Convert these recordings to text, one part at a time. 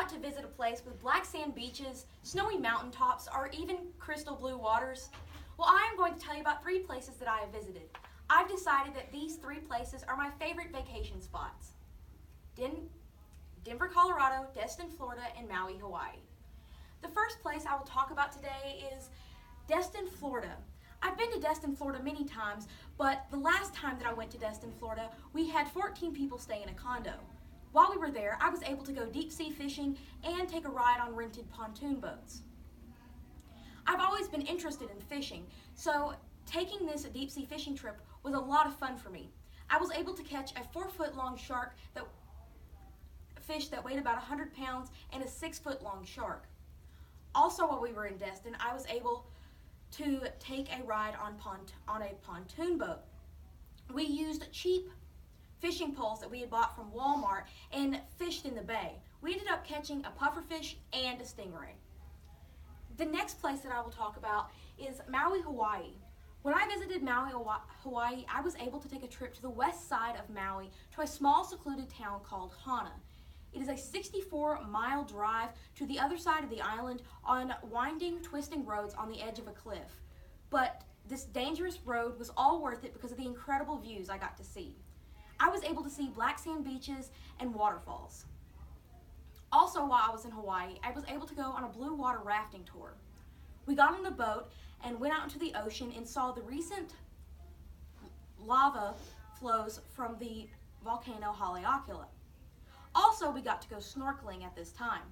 want to visit a place with black sand beaches, snowy mountaintops, or even crystal blue waters? Well, I am going to tell you about 3 places that I have visited. I've decided that these 3 places are my favorite vacation spots. Denver, Colorado, Destin, Florida, and Maui, Hawaii. The first place I will talk about today is Destin, Florida. I've been to Destin, Florida many times, but the last time that I went to Destin, Florida, we had 14 people stay in a condo. While we were there, I was able to go deep sea fishing and take a ride on rented pontoon boats. I've always been interested in fishing, so taking this deep sea fishing trip was a lot of fun for me. I was able to catch a 4-foot long fish that weighed about 100 pounds and a 6-foot long shark. Also, while we were in Destin, I was able to take a ride on a pontoon boat. We used cheap fishing poles that we had bought from Walmart and fished in the bay. We ended up catching a pufferfish and a stingray. The next place that I will talk about is Maui, Hawaii. When I visited Maui, Hawaii, I was able to take a trip to the west side of Maui to a small secluded town called Hana. It is a 64-mile drive to the other side of the island on winding, twisting roads on the edge of a cliff. But this dangerous road was all worth it because of the incredible views I got to see. I was able to see black sand beaches and waterfalls. Also, while I was in Hawaii, I was able to go on a blue water rafting tour. We got on the boat and went out into the ocean and saw the recent lava flows from the volcano Haleakala. Also, we got to go snorkeling at this time.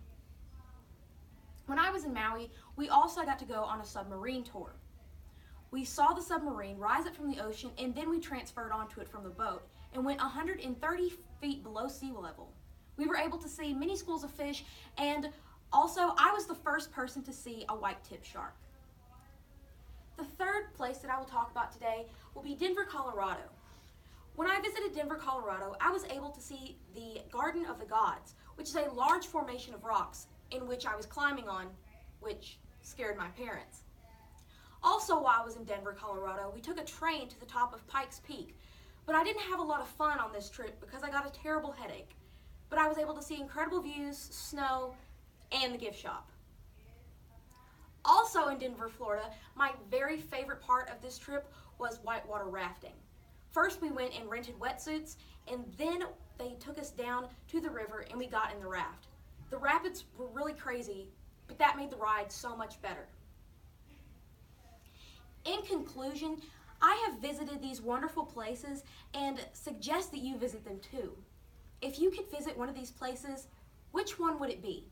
When I was in Maui, we also got to go on a submarine tour. We saw the submarine rise up from the ocean, and then we transferred onto it from the boat and went 130 feet below sea level. We were able to see many schools of fish, and also I was the first person to see a white-tipped shark. The third place that I will talk about today will be Denver, Colorado. When I visited Denver, Colorado, I was able to see the Garden of the Gods, which is a large formation of rocks in which I was climbing on, which scared my parents. Also, while I was in Denver, Colorado, we took a train to the top of Pikes Peak, but I didn't have a lot of fun on this trip because I got a terrible headache. But I was able to see incredible views, snow, and the gift shop. Also in Denver, Florida, my very favorite part of this trip was whitewater rafting. First, we went and rented wetsuits, and then they took us down to the river and we got in the raft. The rapids were really crazy, but that made the ride so much better. In conclusion, I have visited these wonderful places and suggest that you visit them too. If you could visit one of these places, which one would it be?